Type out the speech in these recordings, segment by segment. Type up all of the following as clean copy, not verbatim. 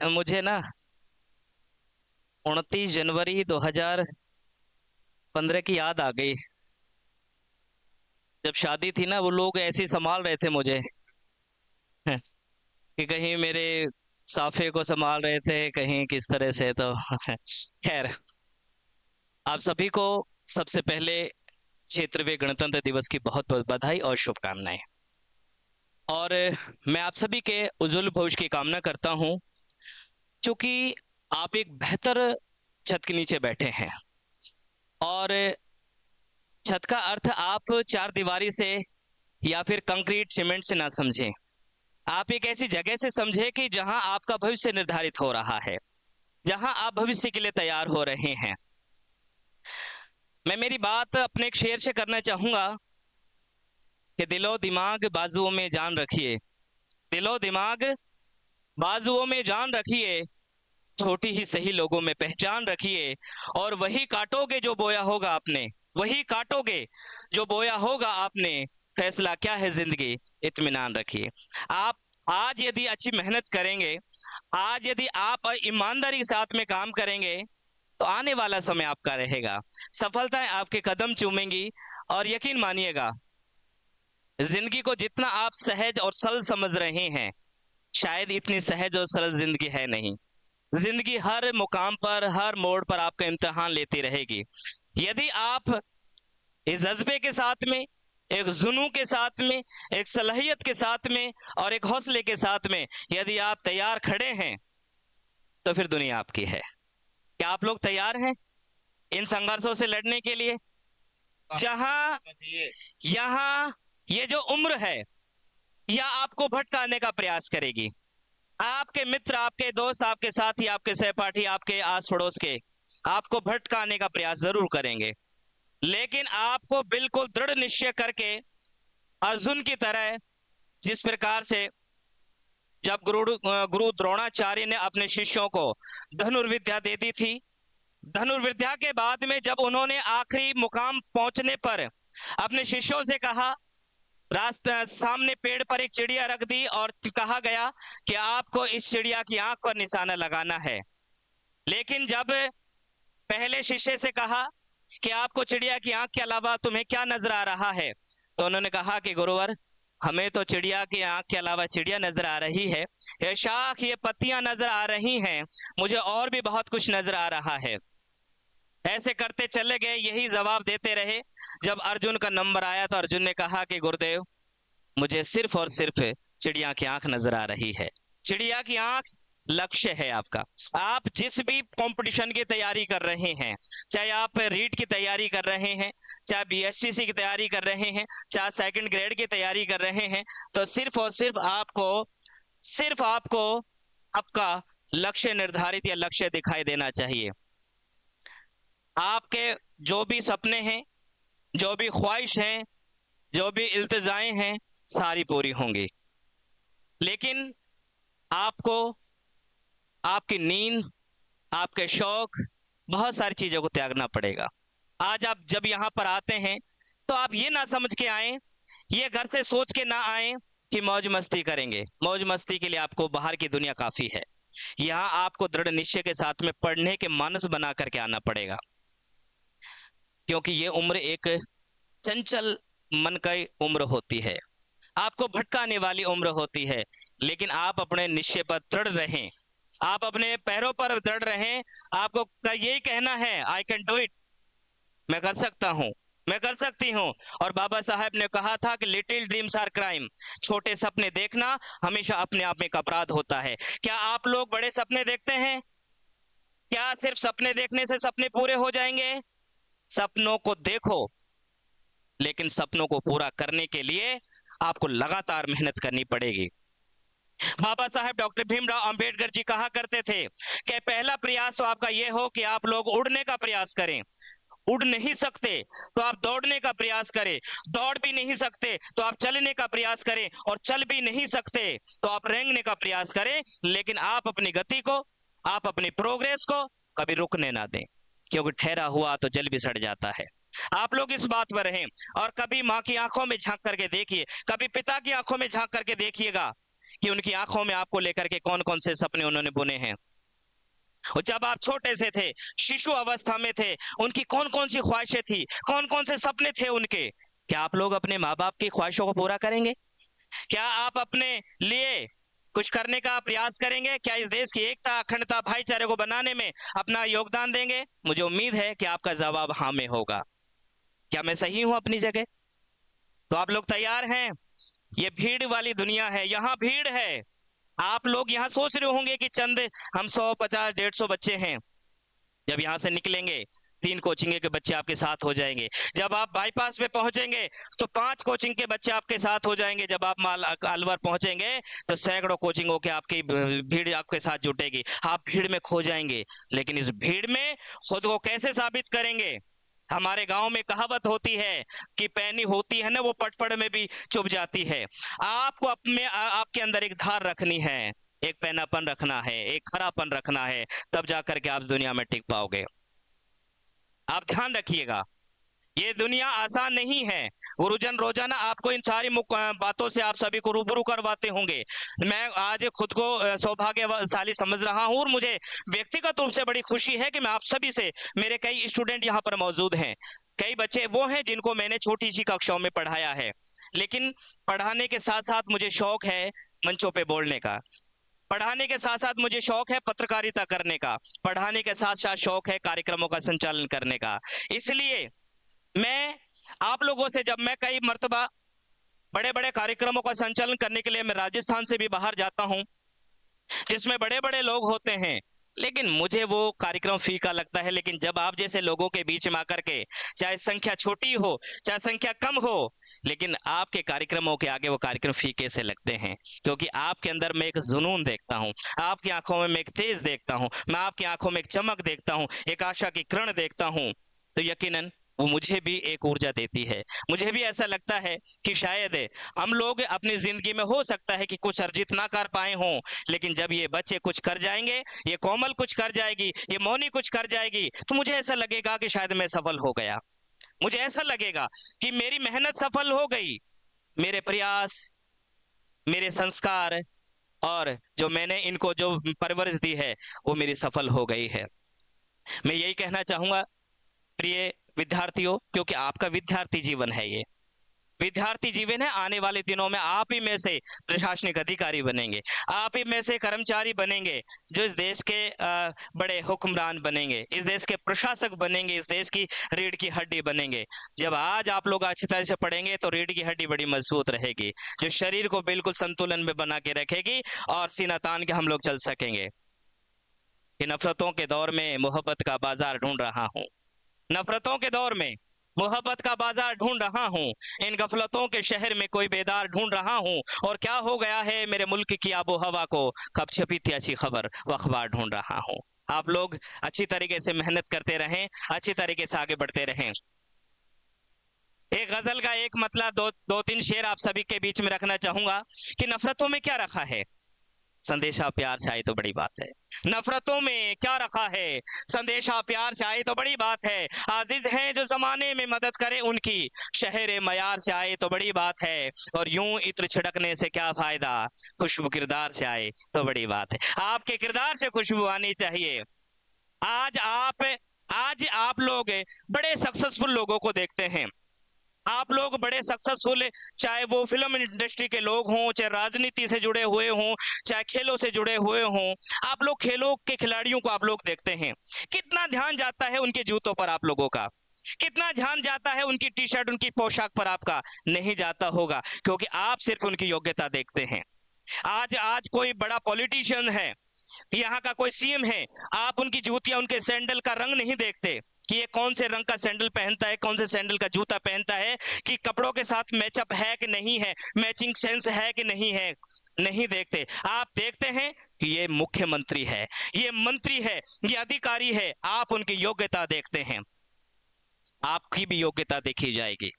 मुझे ना 29 जनवरी 2015 की याद आ गई। जब शादी थी ना, वो लोग ऐसे ही संभाल रहे थे मुझे कि कहीं मेरे साफे को संभाल रहे थे, कहीं किस तरह से। तो खैर, आप सभी को सबसे पहले क्षेत्रवीय गणतंत्र दिवस की बहुत बहुत बधाई और शुभकामनाएं। और मैं आप सभी के उज्जवल भविष्य की कामना करता हूं, क्योंकि आप एक बेहतर छत के नीचे बैठे हैं। और छत का अर्थ आप चार दीवारी से या फिर कंक्रीट सीमेंट से ना समझें। आप एक ऐसी जगह से समझें कि जहां आपका भविष्य निर्धारित हो रहा है, जहां आप भविष्य के लिए तैयार हो रहे हैं। मैं मेरी बात अपने एक शेर से करना चाहूंगा कि दिलो दिमाग बाजुओं में जान रखिए। दिलो दिमाग बाजुओं में जान रखिए, छोटी ही सही लोगों में पहचान रखिए। और वही काटोगे जो बोया होगा आपने, वही काटोगे जो बोया होगा आपने। फैसला क्या है जिंदगी, इत्मीनान रखिए। आप आज यदि अच्छी मेहनत करेंगे, आज यदि आप ईमानदारी के साथ में काम करेंगे, तो आने वाला समय आपका रहेगा। सफलताएं आपके कदम चूमेंगी। और यकीन मानिएगा, जिंदगी को जितना आप सहज और सरल समझ रहे हैं, शायद इतनी सहज और सरल जिंदगी है नहीं। जिंदगी हर मुकाम पर, हर मोड़ पर आपका इम्तिहान लेती रहेगी। यदि आप इस जज्बे के साथ में, एक जुनू के साथ में, एक सलाहियत के साथ में और एक हौसले के साथ में यदि आप तैयार खड़े हैं, तो फिर दुनिया आपकी है। क्या आप लोग तैयार हैं इन संघर्षों से लड़ने के लिए? जहां यहां ये जो उम्र है, यह आपको भटकाने का प्रयास करेगी। आपके मित्र, आपके दोस्त, आपके साथी, आपके सहपाठी, आपके आस पड़ोस के आपको भटकाने का प्रयास जरूर करेंगे। लेकिन आपको बिल्कुल दृढ़ निश्चय करके, अर्जुन की तरह, जिस प्रकार से जब गुरु द्रोणाचार्य ने अपने शिष्यों को धनुर्विद्या दे दी थी, धनुर्विद्या के बाद में जब उन्होंने आखिरी मुकाम पहुंचने पर अपने शिष्यों से कहा, रास्ते सामने पेड़ पर एक चिड़िया रख दी और कहा गया कि आपको इस चिड़िया की आंख पर निशाना लगाना है। लेकिन जब पहले शिष्य से कहा कि आपको चिड़िया की आंख के अलावा तुम्हें क्या नजर आ रहा है, तो उन्होंने कहा कि गुरुवर, हमें तो चिड़िया की आंख के अलावा चिड़िया नजर आ रही है, ये शाख, ये पत्तियां नजर आ रही हैं, मुझे और भी बहुत कुछ नजर आ रहा है। ऐसे करते चले गए, यही जवाब देते रहे। जब अर्जुन का नंबर आया तो अर्जुन ने कहा कि गुरुदेव, मुझे सिर्फ और सिर्फ चिड़िया की आंख नजर आ रही है। चिड़िया की आंख लक्ष्य है आपका। आप जिस भी कंपटीशन की तैयारी कर रहे हैं, चाहे आप रीट की तैयारी कर रहे हैं, चाहे बीएसटीसी की तैयारी कर रहे हैं, चाहे सेकंड ग्रेड की तैयारी कर रहे हैं, तो सिर्फ और सिर्फ आपको आपका लक्ष्य निर्धारित या लक्ष्य दिखाई देना चाहिए। आपके जो भी सपने हैं, जो भी ख्वाहिश हैं, जो भी इल्तिजाएं हैं, सारी पूरी होंगी। लेकिन आपको आपकी नींद, आपके शौक, बहुत सारी चीजों को त्यागना पड़ेगा। आज आप जब यहां पर आते हैं, तो आप ये ना समझ के आए, ये घर से सोच के ना आए कि मौज मस्ती करेंगे। मौज मस्ती के लिए आपको बाहर की दुनिया काफी है। यहाँ आपको दृढ़ निश्चय के साथ में पढ़ने के मानस बना करके आना पड़ेगा, क्योंकि ये उम्र एक चंचल मन का उम्र होती है, आपको भटकाने वाली उम्र होती है। लेकिन आप अपने निश्चय पर दृढ़ रहें, आप अपने पैरों पर दृढ़ रहें। आपको यही कहना है, आई कैन डू इट, मैं कर सकता हूं, मैं कर सकती हूं। और बाबा साहब ने कहा था कि लिटिल ड्रीम्स आर क्राइम, छोटे सपने देखना हमेशा अपने आप में एक अपराध होता है। क्या आप लोग बड़े सपने देखते हैं? क्या सिर्फ सपने देखने से सपने पूरे हो जाएंगे? सपनों को देखो, लेकिन सपनों को पूरा करने के लिए आपको लगातार मेहनत करनी पड़ेगी। बाबा साहेब डॉक्टर भीमराव अंबेडकर जी कहा करते थे कि पहला प्रयास तो आपका यह हो कि आप लोग उड़ने का प्रयास करें। उड़ नहीं सकते तो आप दौड़ने का प्रयास करें, दौड़ भी नहीं सकते तो आप चलने का प्रयास करें, और चल भी नहीं सकते तो आप रेंगने का प्रयास करें। लेकिन आप अपनी गति को, आप अपनी प्रोग्रेस को कभी रुकने ना दें, क्योंकि ठहरा हुआ तो जल भी सड़ जाता है। आप लोग इस बात पर रहें। और कभी माँ की आंखों में झांक करके देखिए, कभी पिता की आंखों में झांक करके देखिएगा कि उनकी आंखों में आपको लेकर के कौन कौन से सपने उन्होंने बुने हैं। और जब आप छोटे से थे, शिशु अवस्था में थे, उनकी कौन कौन सी ख्वाहिशें थी, कौन कौन से सपने थे उनके। क्या आप लोग अपने माँ बाप की ख्वाहिशों को पूरा करेंगे? क्या आप अपने लिए कुछ करने का प्रयास करेंगे? क्या इस देश की एकता, अखंडता, भाईचारे को बनाने में अपना योगदान देंगे? मुझे उम्मीद है कि आपका जवाब हाँ में होगा। क्या मैं सही हूं अपनी जगह? तो आप लोग तैयार हैं? ये भीड़ वाली दुनिया है, यहाँ भीड़ है। आप लोग यहाँ सोच रहे होंगे कि चंद हम 100, 50, 150 बच्चे हैं। जब यहाँ से निकलेंगे 3 कोचिंग के बच्चे आपके साथ हो जाएंगे। जब आप बाईपास पे पहुंचेंगे तो 5 कोचिंग के बच्चे आपके साथ हो जाएंगे। जब आप अलवर पहुंचेंगे तो सैकड़ों कोचिंगों के आपकी भीड़ आपके साथ जुटेगी। आप भीड़ में खो जाएंगे, लेकिन इस भीड़ में खुद को कैसे साबित करेंगे? हमारे गांव में कहावत होती है कि पैनी होती है ना, वो पटपड़ में भी चुभ जाती है। आपको अपने आपके अंदर एक धार रखनी है, एक पैनापन रखना है, एक खरापन रखना है, तब जाकर के आप दुनिया में टिक पाओगे। आप ध्यान रखिएगा, ये दुनिया आसान नहीं है। गुरुजन रोजाना आपको इन सारी बातों से आप सभी को रूबरू करवाते होंगे। मैं आज खुद को सौभाग्यशाली समझ रहा हूं और मुझे व्यक्तिगत रूप से बड़ी खुशी है कि मैं आप सभी से, मेरे कई स्टूडेंट यहाँ पर मौजूद हैं। कई बच्चे वो हैं जिनको मैंने छोटी सी कक्षाओं में पढ़ाया है, लेकिन पढ़ाने के साथ साथ मुझे शौक है मंचों पे बोलने का। पढ़ाने के साथ साथ मुझे शौक है पत्रकारिता करने का। पढ़ाने के साथ साथ शौक है कार्यक्रमों का संचालन करने का। इसलिए मैं आप लोगों से, जब मैं कई मर्तबा बड़े बड़े कार्यक्रमों का संचालन करने के लिए मैं राजस्थान से भी बाहर जाता हूं, जिसमें बड़े बड़े लोग होते हैं, लेकिन मुझे वो कार्यक्रम फीका लगता है। लेकिन जब आप जैसे लोगों के बीच में आकर के, चाहे संख्या छोटी हो चाहे संख्या कम हो, लेकिन आपके कार्यक्रमों के आगे वो कार्यक्रम फीके से लगते हैं, क्योंकि आपके अंदर मैं एक जुनून देखता हूं, आपकी आंखों में मैं एक तेज देखता हूं, मैं आपकी आंखों में एक चमक देखता हूं, एक आशा की किरण देखता हूं। तो यकीनन वो मुझे भी एक ऊर्जा देती है। मुझे भी ऐसा लगता है कि शायद हम लोग अपनी जिंदगी में, हो सकता है कि कुछ अर्जित ना कर पाए हों, लेकिन जब ये बच्चे कुछ कर जाएंगे, ये कोमल कुछ कर जाएगी, ये मौनी कुछ कर जाएगी, तो मुझे ऐसा लगेगा कि शायद मैं सफल हो गया। मुझे ऐसा लगेगा कि मेरी मेहनत सफल हो गई, मेरे प्रयास, मेरे संस्कार और जो मैंने इनको जो परवरिश दी है वो मेरी सफल हो गई है। मैं यही कहना चाहूंगा प्रिय विद्यार्थियों, क्योंकि आपका विद्यार्थी जीवन है, ये विद्यार्थी जीवन है। आने वाले दिनों में आप ही में से प्रशासनिक अधिकारी बनेंगे, आप ही में से कर्मचारी बनेंगे, जो इस देश के बड़े हुक्मरान बनेंगे, इस देश के प्रशासक बनेंगे, इस देश की रीढ़ की हड्डी बनेंगे। जब आज आप लोग अच्छी तरह से पढ़ेंगे तो रीढ़ की हड्डी बड़ी मजबूत रहेगी, जो शरीर को बिल्कुल संतुलन में बना के रखेगी और सीना तान के हम लोग चल सकेंगे। कि नफरतों के दौर में मोहब्बत का बाजार ढूंढ रहा हूँ, नफरतों के दौर में मोहब्बत का बाजार ढूंढ रहा हूँ, इन गफलतों के शहर में कोई बेदार ढूंढ रहा हूँ। और क्या हो गया है मेरे मुल्क की आबो हवा को, कब छपी थी अच्छी खबर, वो अखबार ढूंढ रहा हूँ। आप लोग अच्छी तरीके से मेहनत करते रहें, अच्छी तरीके से आगे बढ़ते रहें। एक गजल का एक मतलब दो तीन शेर आप सभी के बीच में रखना चाहूंगा कि नफरतों में क्या रखा है, संदेशा प्यार से आए तो बड़ी बात है। नफरतों में क्या रखा है, संदेशा प्यार से आए तो बड़ी बात है। आजिज हैं जो जमाने में मदद करे उनकी, शहर मयार से आए तो बड़ी बात है। और यूं इत्र छिड़कने से क्या फायदा, खुशबू किरदार से आए तो बड़ी बात है। आपके किरदार से खुशबू आनी चाहिए। आज आप लोग बड़े सक्सेसफुल लोगों को देखते हैं, आप लोग बड़े सक्सेसफुल, चाहे वो फिल्म इंडस्ट्री के लोग हों, चाहे राजनीति से जुड़े हुए हों, चाहे खेलों से जुड़े हुए हों, आप लोग खेलों के खिलाड़ियों को आप लोग देखते हैं, कितना ध्यान जाता है उनके जूतों पर आप लोगों का, कितना ध्यान जाता है उनकी टी शर्ट, उनकी पोशाक पर आपका नहीं जाता होगा, क्योंकि आप सिर्फ उनकी योग्यता देखते हैं। आज कोई बड़ा पॉलिटिशियन है, यहाँ का कोई सीएम है, आप उनकी जूतियां, उनके सैंडल का रंग नहीं देखते कि ये कौन से रंग का सैंडल पहनता है, कौन से सैंडल का जूता पहनता है, कि कपड़ों के साथ मैचअप है कि नहीं है, मैचिंग सेंस है कि नहीं है, नहीं देखते। आप देखते हैं कि ये मुख्यमंत्री है, ये मंत्री है, ये अधिकारी है, आप उनकी योग्यता देखते हैं। आपकी भी योग्यता देखी जाएगी।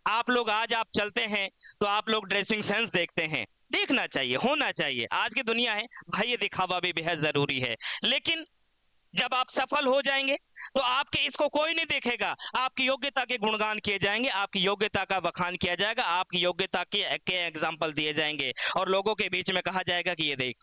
आप लोग आज आप चलते हैं तो आप लोग ड्रेसिंग सेंस देखते हैं, देखना चाहिए, होना चाहिए। आज की दुनिया है भाई, ये दिखावा भी बेहद जरूरी है, लेकिन जब आप सफल हो जाएंगे तो आपके इसको कोई नहीं देखेगा, आपकी योग्यता के गुणगान किए जाएंगे, आपकी योग्यता का बखान किया जाएगा, आपकी योग्यता के एग्जाम्पल दिए जाएंगे और लोगों के बीच में कहा जाएगा कि ये देख,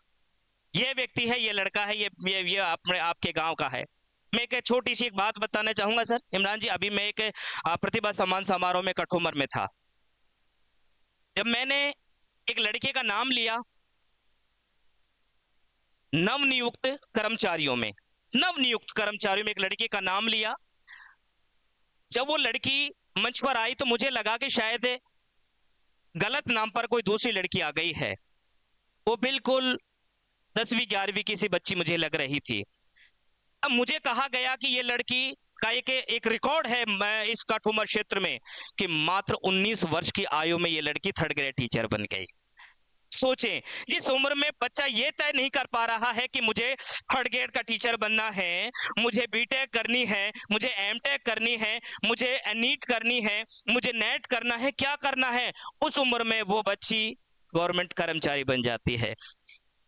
ये व्यक्ति है, ये लड़का है, ये अपने आपके गांव का है। मैं एक छोटी सी एक बात बताना चाहूंगा सर इमरान जी। अभी मैं एक प्रतिभा सम्मान समारोह में कठुमर में था। जब मैंने एक लड़के का नाम लिया नवनियुक्त कर्मचारियों में, नवनियुक्त कर्मचारियों में एक लड़के का नाम लिया, जब वो लड़की मंच पर आई तो मुझे लगा कि शायद गलत नाम पर कोई दूसरी लड़की आ गई है। वो बिल्कुल 10वीं 11वीं की सी बच्ची मुझे लग रही थी। अब मुझे कहा गया कि ये लड़की का एक रिकॉर्ड है मैं इस काठूमर क्षेत्र में कि मात्र 19 वर्ष की आयु में ये लड़की थर्ड ग्रेड टीचर बन गई। सोचें, जिस उम्र में बच्चा ये तय नहीं कर पा रहा है कि मुझे थर्ड ग्रेड का टीचर बनना है, मुझे बीटेक करनी है, मुझे एमटेक करनी है, मुझे नीट करनी है, मुझे नेट करना है, क्या करना है, उस उम्र में वो बच्ची गवर्नमेंट कर्मचारी बन जाती है।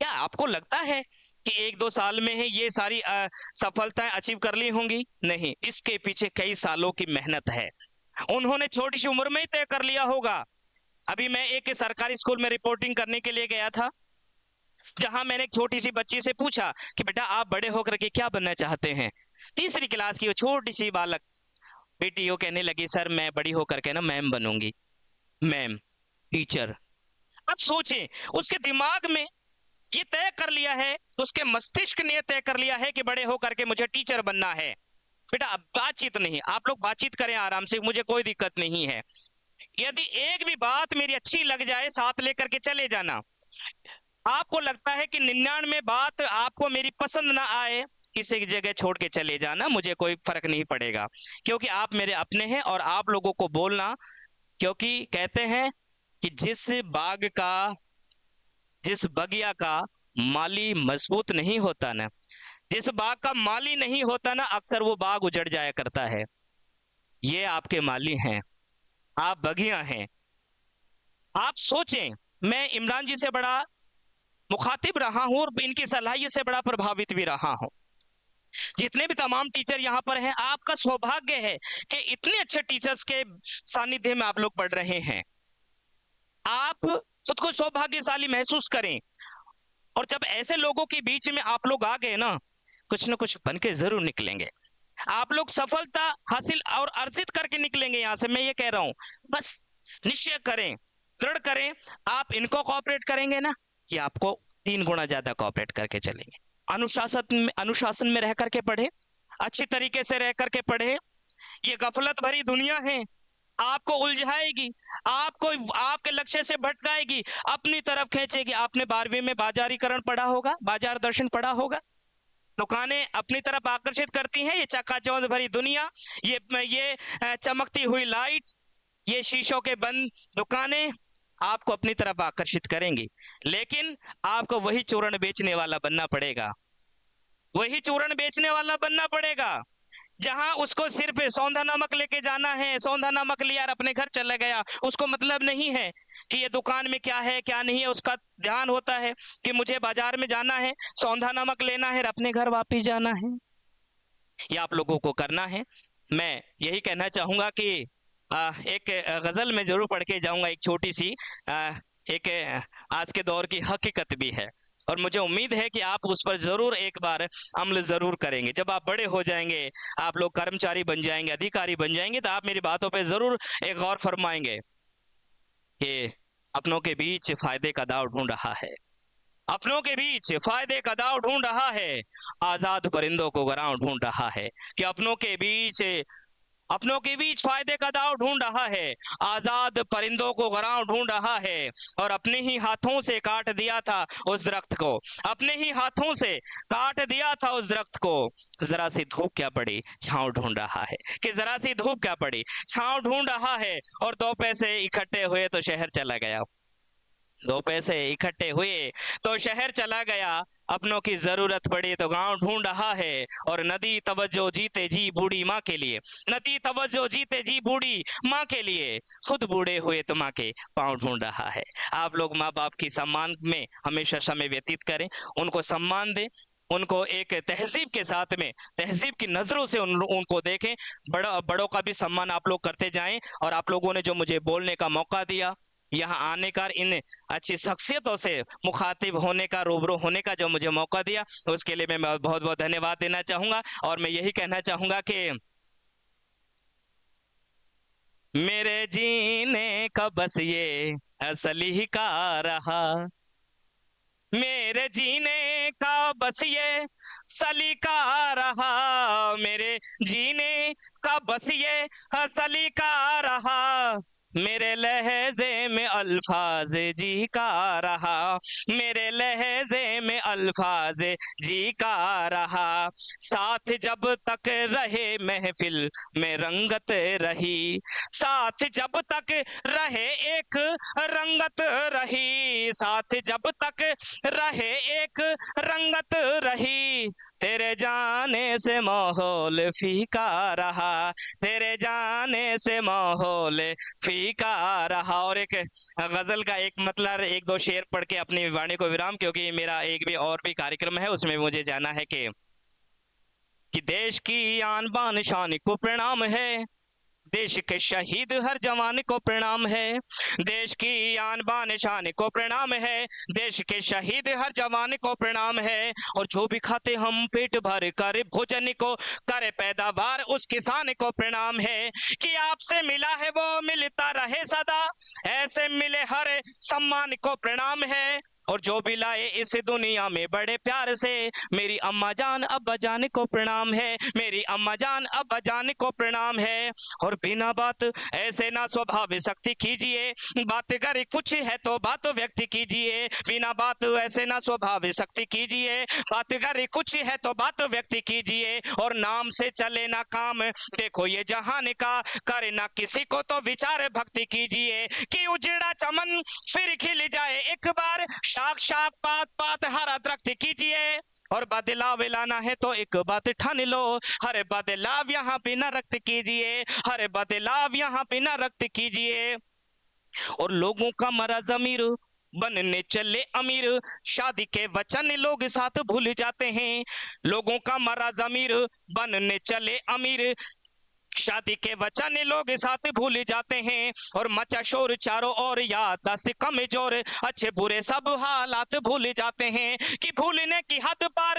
क्या आपको लगता है कि 1-2 साल में ही ये सारी सफलताएं अचीव कर ली होंगी? नहीं, इसके पीछे कई सालों की मेहनत है। उन्होंने छोटी सी उम्र में ही तय कर लिया होगा। अभी मैं एक सरकारी स्कूल में रिपोर्टिंग करने के लिए गया था, जहां मैंने एक छोटी सी बच्ची से पूछा कि बेटा आप बड़े होकर के क्या बनना चाहते हैं? तीसरी क्लास की वो छोटी सी बालक बेटी वो कहने लगी सर मैं बड़ी होकर के ना मैम बनूंगी, मैम, टीचर। अब सोचें, उसके दिमाग में ये तय कर लिया है, उसके मस्तिष्क ने तय कर लिया है कि बड़े होकर के मुझे टीचर बनना है। बेटा अब बातचीत नहीं, आप लोग बातचीत करें आराम से, मुझे कोई दिक्कत नहीं है। यदि एक भी बात मेरी अच्छी लग जाए साथ लेकर के चले जाना। आपको लगता है कि 99 बात आपको मेरी पसंद ना आए, किसी जगह छोड़ के चले जाना, मुझे कोई फर्क नहीं पड़ेगा, क्योंकि आप मेरे अपने हैं। और आप लोगों को बोलना, क्योंकि कहते हैं कि जिस बगिया का माली मजबूत नहीं होता ना, जिस बाग का माली नहीं होता ना, अक्सर वो बाग उजड़ जाया करता है। ये आपके माली हैं, आप बगिया हैं। आप सोचें, मैं इमरान जी से बड़ा मुखातिब रहा हूं और इनकी सलाहियत से बड़ा प्रभावित भी रहा हूं। जितने भी तमाम टीचर यहाँ पर हैं, आपका सौभाग्य है कि इतने अच्छे टीचर्स के सानिध्य में आप लोग पढ़ रहे हैं। आप खुद को सौभाग्यशाली महसूस करें। और जब ऐसे लोगों के बीच में आप लोग आ गए ना, कुछ ना कुछ बन के जरूर निकलेंगे। आप लोग सफलता हासिल और अर्जित करके निकलेंगे यहां से, मैं ये कह रहा हूं। बस निश्चय करें, दृढ़ करें। आप इनको कॉपरेट करेंगे ना, ये आपको 3 गुना ज्यादा कॉपरेट करके चलेंगे। अनुशासन में रह करके पढ़े, अच्छी तरीके से रह करके पढ़े। ये गफलत भरी दुनिया है, आपको उलझाएगी, आपको आपके लक्ष्य से भटकाएगी, अपनी तरफ खींचेगी। आपने 12वीं में बाजारीकरण पढ़ा होगा, बाजार दर्शन पढ़ा होगा। दुकानें अपनी तरफ आकर्षित करती हैं, ये चकाचौंध भरी दुनिया, ये चमकती हुई लाइट, ये शीशों के बंद दुकानें आपको अपनी तरफ आकर्षित करेंगी। लेकिन आपको वही चूर्ण बेचने वाला बनना पड़ेगा, वही चूर्ण बेचने वाला बनना पड़ेगा। जहां उसको सिर्फ सौंधा नमक लेके जाना है, सौंधा नमक लिया और अपने घर चला गया, उसको मतलब नहीं है कि ये दुकान में क्या है क्या नहीं है। उसका ध्यान होता है कि मुझे बाजार में जाना है, सौंधा नमक लेना है और अपने घर वापिस जाना है। ये आप लोगों को करना है। मैं यही कहना चाहूंगा कि एक गजल में जरूर पढ़ के जाऊंगा, एक छोटी सी एक आज के दौर की हकीकत भी है, और मुझे उम्मीद है कि आप उस पर जरूर एक बार अमल जरूर करेंगे। जब आप बड़े हो जाएंगे, आप लोग कर्मचारी बन जाएंगे, अधिकारी बन जाएंगे, तो आप मेरी बातों पे जरूर एक गौर फरमाएंगे कि अपनों के बीच फायदे का दाव ढूंढ रहा है, अपनों के बीच फायदे का दाव ढूंढ रहा है, आजाद परिंदों को गराव ढूंढ रहा है। कि अपनों के बीच फायदे का दाव ढूंढ रहा है, आजाद परिंदों को गराव ढूंढ रहा है। और अपने ही हाथों से काट दिया था उस दरख्त को, अपने ही हाथों से काट दिया था उस दरख्त को। जरा सी धूप क्या पड़ी, छांव ढूंढ रहा है। कि जरा सी धूप क्या पड़ी, छांव ढूंढ रहा है। और 2 पैसे इकट्ठे हुए तो शहर चला गया, 2 पैसे इकट्ठे हुए तो शहर चला गया। अपनों की जरूरत पड़ी तो गांव ढूंढ रहा है। और नदी तवज्जो जीते जी बूढ़ी माँ के लिए, नदी तवज्जो जीते जी बूढ़ी माँ के लिए, खुद बूढ़े हुए तो माँ के पाँव ढूंढ रहा है। आप लोग माँ बाप की सम्मान में हमेशा समय व्यतीत करें, उनको सम्मान दें, उनको एक तहजीब के साथ में, तहजीब की नजरों से उनको देखें। बड़ों का भी सम्मान आप लोग करते जाएं। और आप लोगों ने जो मुझे बोलने का मौका दिया, यहाँ आने का, इन अच्छी शख्सियतों से मुखातिब होने का, रूबरू होने का जो मुझे मौका दिया, उसके लिए मैं बहुत बहुत धन्यवाद देना चाहूंगा। और मैं यही कहना चाहूंगा कि मेरे जीने का बस ये असली का रहा, मेरे जीने का बस ये सलीका रहा, मेरे जीने का बस ये सलीका रहा, मेरे लहजे में अल्फाज जी का रहा, मेरे लहजे में अल्फाज जी का रहा, साथ जब तक रहे महफिल में रंगत रही, साथ जब तक रहे एक रंगत रही, साथ जब तक रहे एक रंगत रही, तेरे जाने से माहौल फीका रहा, तेरे जाने से माहौल फीका रहा। और एक गजल का एक मतलब एक दो शेर पढ़ के अपनी वाणी को विराम, क्योंकि मेरा एक भी और भी कार्यक्रम है, उसमें मुझे जाना है कि देश की आन बान शान को प्रणाम है, देश के शहीद हर जवान को प्रणाम है, देश की आन बान शान को प्रणाम है, देश के शहीद हर जवान को प्रणाम है। और जो भी खाते हम पेट भर कर भोजन को करे पैदावार, उस किसान को प्रणाम है। कि आपसे मिला है वो मिलता रहे सदा, ऐसे मिले हर सम्मान को प्रणाम है। और जो भी लाए इस दुनिया में बड़े प्यार से, मेरी अम्मा जान अब्बा जान को प्रणाम है, मेरी अम्मा जान अब्बा जान को प्रणाम है। और बिना बात ऐसे ना स्वभाव शक्ति कीजिए, बात करे कुछ है तो बात व्यक्त कीजिए, बिना बात ऐसे ना स्वभाव शक्ति कीजिए, बात करे कुछ है तो बात व्यक्त कीजिए। और नाम से चले ना काम, देखो ये जहान का, करे ना किसी को तो विचार भक्ति कीजिए। कि उजड़ा चमन फिर खिल जाए एक बार, शाख शाख पात पात हरा दरख्त कीजिए। और बदलाव लाना है तो एक बात ठान लो, हर बदलाव यहाँ बिना रक्त कीजिए, हर बदलाव यहाँ बिना रक्त कीजिए। और लोगों का मरा जमीर बनने चले अमीर, शादी के वचन लोग साथ भूल जाते हैं, लोगों का मरा जमीर बनने चले अमीर, शादी के वचन लोग साथ भूल जाते हैं। और मचा शोर चारों ओर, याददाश्त कमजोर, अच्छे बुरे सब हालात भूल जाते हैं। कि भूलने की हद पार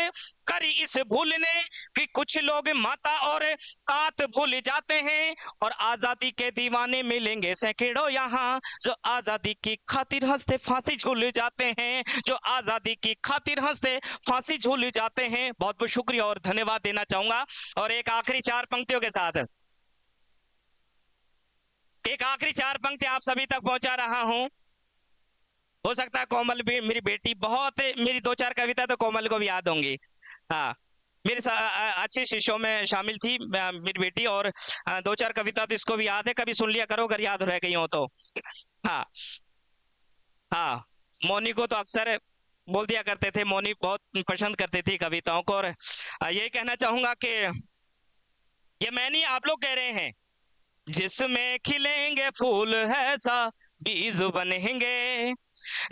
करी इस भूल ने भी कुछ लोग माता और तात भूल जाते हैं। और आजादी के दीवाने मिलेंगे सैकड़ों यहाँ, जो आजादी की खातिर हंसते फांसी झूल जाते हैं, जो आजादी की खातिर हंसते फांसी झूल जाते हैं। बहुत बहुत शुक्रिया और धन्यवाद देना चाहूंगा। और एक आखिरी चार पंक्तियों के साथ, एक आखिरी चार पंक्ति आप सभी तक पहुंचा रहा हूं। हो सकता है कोमल भी, मेरी बेटी बहुत, मेरी दो चार कविता तो कोमल को भी याद होंगी। हाँ, मेरे अच्छे शिष्यों में शामिल थी मेरी बेटी, और दो चार कविता तो इसको भी याद है, कभी सुन लिया करो अगर याद रह गई हो तो। हाँ हाँ, मोनी को तो अक्सर बोल दिया करते थे, मोनी बहुत पसंद करती थी कविताओं को। और ये कहना चाहूंगा कि ये मैं नहीं, आप लोग कह रहे हैं, जिसमें खिलेंगे फूल ऐसा बीज बनेंगे,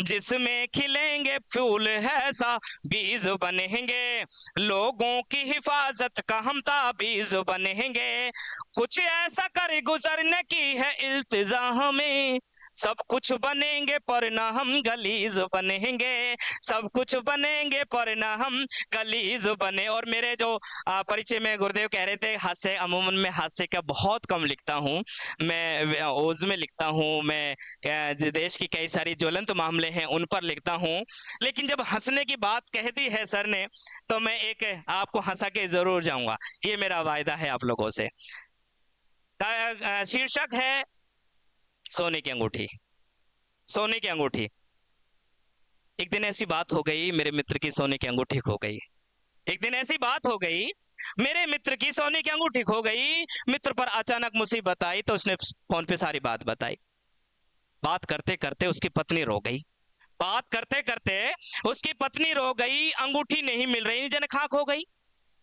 जिसमें खिलेंगे फूल ऐसा बीज बनेंगे, लोगों की हिफाजत का हम ताबीज बनेंगे। कुछ ऐसा कर गुजरने की है इल्तिजा हमें, सब कुछ बनेंगे पर ना हम गलीज बनेंगे, सब कुछ बनेंगे पर ना हम गलीज बने। और मेरे जो परिचय में गुरुदेव कह रहे थे, हास्य अमूमन मैं हास्य का बहुत कम लिखता हूँ, मैं ओज में लिखता हूँ, मैं देश की कई सारी ज्वलंत मामले हैं उन पर लिखता हूँ। लेकिन जब हंसने की बात कह दी है सर ने, तो मैं एक आपको हंसा के जरूर जाऊंगा, ये मेरा वायदा है आप लोगों से। शीर्षक है सोने की अंगूठी। सोने की अंगूठी। एक दिन ऐसी बात हो गई, मेरे मित्र की सोने की अंगूठी खो गई। एक दिन ऐसी बात हो गई, मेरे मित्र की सोने की अंगूठी खो गई। मित्र पर अचानक मुसीबत आई तो उसने फोन पे सारी बात बताई। बात करते करते उसकी पत्नी रो गई, बात करते करते उसकी पत्नी रो गई, अंगूठी नहीं मिल रही, जन खाक हो गई।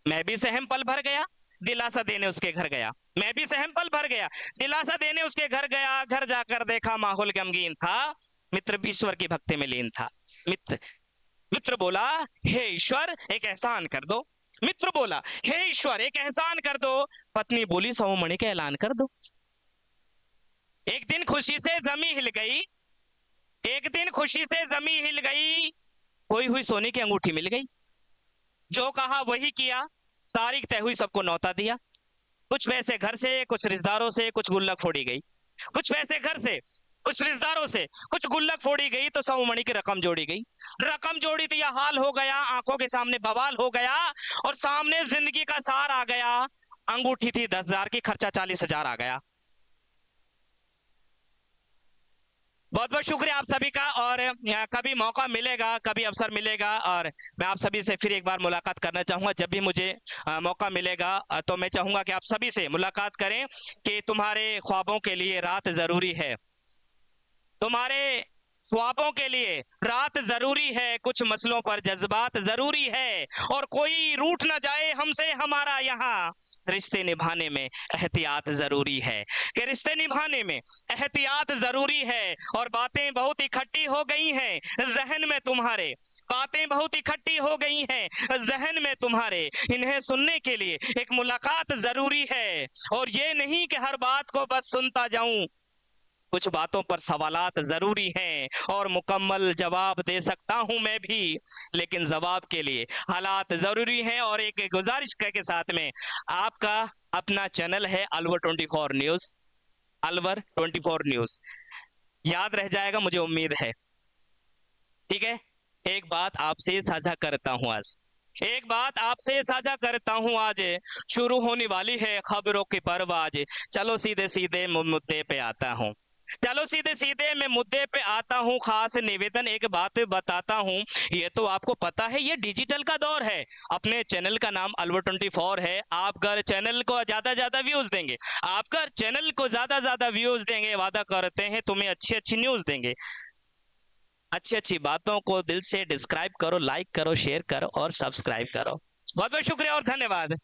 मैं भी सहम पल भर गया, दिलासा देने उसके घर गया, मैं भी सहम पल भर गया, दिलासा देने उसके घर गया। घर जाकर देखा माहौल गमगीन था, मित्र ईश्वर की भक्ति में लीन था। मित्र मित्र बोला, हे ईश्वर एक एहसान कर दो। मित्र बोला, हे ईश्वर एक एहसान कर दो। पत्नी बोली, 100 मणि का ऐलान कर दो। एक दिन खुशी से जमी हिल गई, एक दिन खुशी से जमी हिल गई, खोई हुई सोने की अंगूठी मिल गई। जो कहा वही किया, तारीख तय हुई, सबको न्योता दिया। कुछ पैसे घर से, कुछ रिश्तेदारों से, कुछ गुल्लक फोड़ी गई। कुछ पैसे घर से, कुछ रिश्तेदारों से, कुछ गुल्लक फोड़ी गई, तो 100 मणि की रकम जोड़ी गई। रकम जोड़ी तो यह हाल हो गया, आंखों के सामने बवाल हो गया, और सामने जिंदगी का सार आ गया। अंगूठी थी 10,000 की, खर्चा 40,000 आ गया। बहुत बहुत शुक्रिया आप सभी का। और कभी मौका मिलेगा, कभी अवसर मिलेगा, और मैं आप सभी से फिर एक बार मुलाकात करना चाहूंगा। जब भी मुझे मौका मिलेगा तो मैं चाहूंगा कि आप सभी से मुलाकात करें, कि तुम्हारे ख्वाबों के लिए रात जरूरी है, तुम्हारे ख्वाबों के लिए रात जरूरी है, कुछ मसलों पर जज्बात जरूरी है, और कोई रूठ ना जाए हमसे, हमारा यहाँ रिश्ते निभाने में एहतियात जरूरी है, कि रिश्ते निभाने में एहतियात जरूरी है। और बातें बहुत इकट्ठी हो गई हैं जहन में तुम्हारे, बातें बहुत इकट्ठी हो गई हैं जहन में तुम्हारे, इन्हें सुनने के लिए एक मुलाकात जरूरी है। और ये नहीं कि हर बात को बस सुनता जाऊं, कुछ बातों पर सवालात जरूरी हैं, और मुकम्मल जवाब दे सकता हूं मैं भी, लेकिन जवाब के लिए हालात जरूरी हैं। और एक गुजारिश के साथ में, आपका अपना चैनल है अलवर 24 न्यूज, अलवर 24 न्यूज याद रह जाएगा, मुझे उम्मीद है। ठीक है, एक बात आपसे साझा करता हूं आज, एक बात आपसे साझा करता हूं आज, शुरू होने वाली है खबरों की परवाज। चलो सीधे सीधे मुद्दे पे आता हूं, चलो सीधे सीधे मैं मुद्दे पे आता हूं। खास निवेदन एक बात बताता हूं, ये तो आपको पता है ये डिजिटल का दौर है। अपने चैनल का नाम अलवर 24 है। आप अगर चैनल को ज्यादा ज्यादा व्यूज देंगे, आप अगर चैनल को ज्यादा ज्यादा व्यूज देंगे, वादा करते हैं तुम्हें अच्छी अच्छी न्यूज देंगे। अच्छी अच्छी बातों को दिल से डिस्क्राइब करो, लाइक करो, शेयर करो और सब्सक्राइब करो। बहुत बहुत शुक्रिया और धन्यवाद।